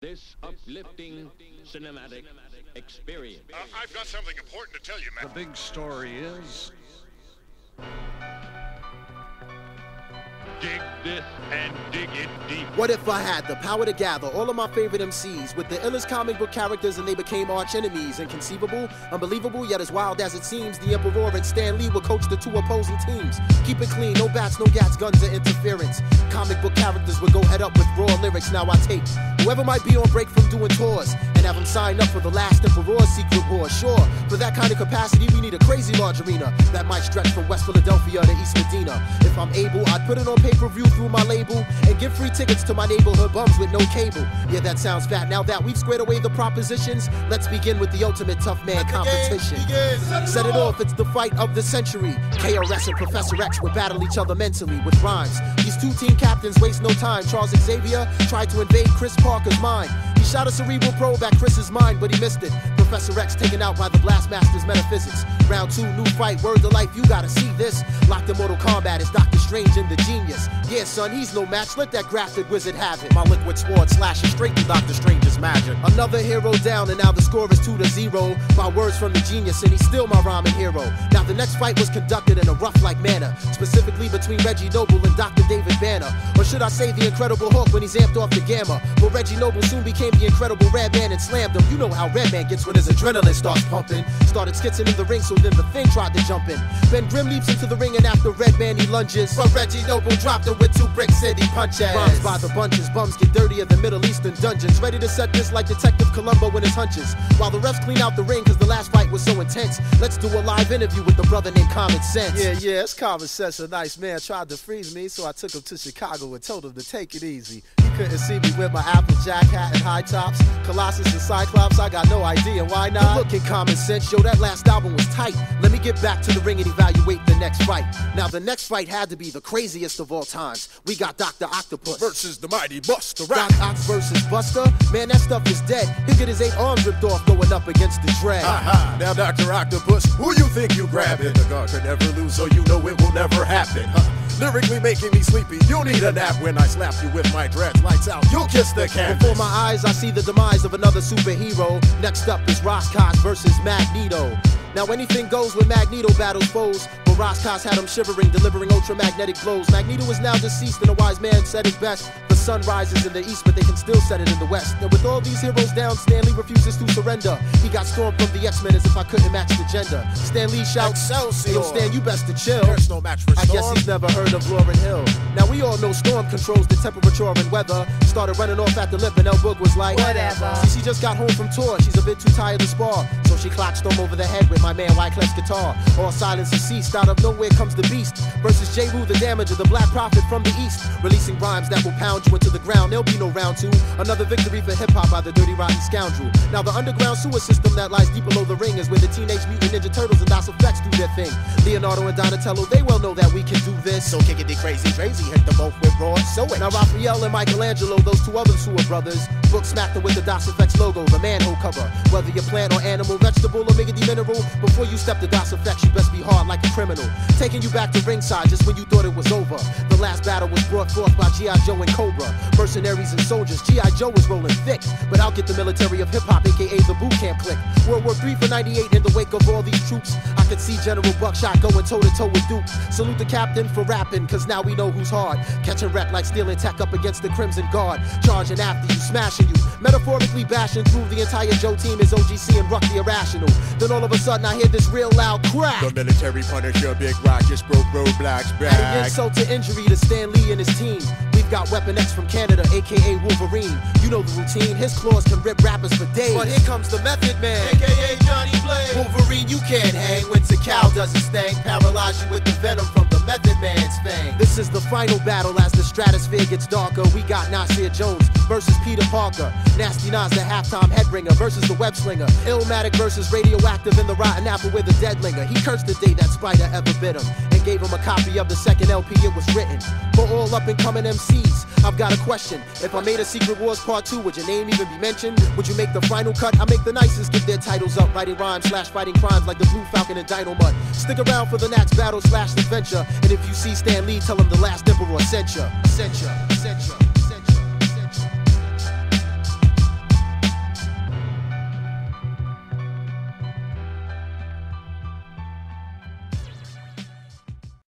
this uplifting cinematic experience. I've got something important to tell you, man. The big story is... Dig this and dig it deep. What if I had the power to gather all of my favorite MCs with the illest comic book characters and they became arch enemies? Inconceivable, unbelievable, yet as wild as it seems, the Emperor and Stan Lee will coach the two opposing teams. Keep it clean, no bats, no gats, guns, or interference. Comic book characters would go head up with raw lyrics. Now I take whoever might be on break from doing tours and have them sign up for the last Emperor's secret war. Sure, for that kind of capacity, we need a crazy large arena that might stretch from West Philadelphia to East Medina. If I'm able, I'd put it on pay-per-view through my label and give free tickets to my neighborhood bums with no cable. Yeah, that sounds fat. Now that we've squared away the propositions, let's begin with the ultimate tough man competition. Set it off, it's the fight of the century. KRS and Professor X will battle each other mentally with rhymes. These two team captains waste no time. Charles Xavier tried to invade Chris Parker's mind. He shot a cerebral probe at Chris's mind, but he missed it. Professor X taken out by the Blastmaster's metaphysics. Round 2, new fight, word to life, you gotta see this. Locked in Mortal Kombat is Doctor Strange and the Genius. Yeah, son, he's no match, let that grafted wizard have it. My liquid sword slashes straight through Doctor Strange's magic. Another hero down, and now the score is 2-0. My words from the Genius, and he's still my rhyming hero. Now the next fight was conducted in a rough-like manner, specifically between Reggie Noble and Dr. David Banner. Or should I say the Incredible Hulk when he's amped off the gamma? But Reggie Noble soon became the Incredible Redman and slammed him. You know how Redman gets when his adrenaline starts pumping. Started skitzing in the ring, so then the Thing tried to jump in. Ben Grimm leaps into the ring, and after Redman he lunges, but Reggie Noble dropped him with 2 Brick City punches. Rhymes by the bunches, bums get dirtier than Middle Eastern dungeons. Ready to set this like Detective Columbo in his hunches. While the refs clean out the ring, cause the last fight was so intense. Let's do a live interview with the brother named Common Sense. Yeah, it's Common Sense. A nice man tried to freeze me, so I took him to Chicago and told him to take it easy. He couldn't see me with my Applejack hat and high tops. Colossus and Cyclops, I got no idea why not. But look at Common Sense, yo, that last album was tight. Let me get back to the ring and evaluate the next fight. Now the next fight had to be the craziest of all times. We got Dr. Octopus Versus the mighty Buster Doc Ox versus Buster? Man, that stuff is dead. He'll get his 8 arms ripped off going up against the Dread. Ha! Now Dr. Octopus, who you think you grabbing? The guard could never lose, so you know it will never happen. Lyrically making me sleepy, you'll need a nap when I slap you with my dreads. Lights out, you'll kiss the canvas. Before my eyes, I see the demise of another superhero. Next up is Roscos versus Magneto. Now anything goes when Magneto battles foes, but Roscos had him shivering, delivering ultramagnetic blows. Magneto is now deceased, and a wise man said it best. The sun rises in the east, but they can still set it in the west. And with all these heroes down, Stan Lee refuses to surrender. He got stormed from the X-Men as if I couldn't match the gender. Stan Lee shouts, Excelsior! Yo, Stan, you best to chill. There's no match for Storm. I guess he's never heard of Lauryn Hill. Now we all know Storm controls the temperature and weather. Started running off at the lip, and El Boog was like, whatever. See, she just got home from tour. She's a bit too tired to spar, so she clocked Storm over the head with my man Wyclef's guitar. All silence has ceased. Out of nowhere comes the Beast versus J. Rue, the Damager, the Black Prophet from the East, releasing rhymes that will pound you into the ground. There'll be no round 2. Another victory for hip-hop by the Dirty Rotten Scoundrel. Now the underground sewer system that lies deep below the ring is where the Teenage Mutant Ninja Turtles and DOS Effects do their thing. Leonardo and Donatello, they well know that we can do this. So kick it, crazy, hit them both with raw sewage. Now Raphael and Michelangelo, those 2 others who are brothers, Book smacked them with the DOS Effects logo, the manhole cover. Whether you're plant or animal, vegetable or mega mineral, before you step to DOS Effects, you best be hard like a criminal. Taking you back to ringside just when you thought it was over. The last battle was brought forth by G.I. Joe and Cobra. Mercenaries and soldiers, G.I. Joe was rolling thick, but I'll get the military of hip-hop, aka the boot camp clique. World War III for 98 in the wake of all these troops. I could see General Buckshot going toe-to-toe with Duke. Salute the captain for rapping, cause now we know who's hard. Catching wreck like stealing tech up against the Crimson Guard. Charging after you, smashing you, metaphorically bashing through the entire Joe team is OGC and Ruck the Irrational. Then all of a sudden I hear this real loud crack. The military Punisher, Big Rock just broke Roadblock's back. Adding insult to injury to Stan Lee and his team. We've got Weapon X from Canada, aka Wolverine. You know the routine, his claws can rip rappers for days. But here comes the Method Man, aka Johnny Blaze. Wolverine, you can't hang when Cow doesn't sting. Paralyze you with the venom from the Method Man's fang. This is the final battle as the stratosphere gets darker. We got Nasir Jones versus Peter Parker. Nasty Nas, the halftime headringer versus the web slinger. Illmatic versus Radioactive in the Rotten Apple with a dead linger. He cursed the day that Spider ever bit him and gave him a copy of the second LP it was written. For all up and coming MCs, I've got a question. If I made a Secret Wars Part 2, would your name even be mentioned? Would you make the final cut? I make the nicest get their titles up, writing rhymes / fighting crimes like the Blue Falcon and Dino Mud. Stick around for the next battle / adventure. And if you see Stan Lee, tell him the last emperor sent ya.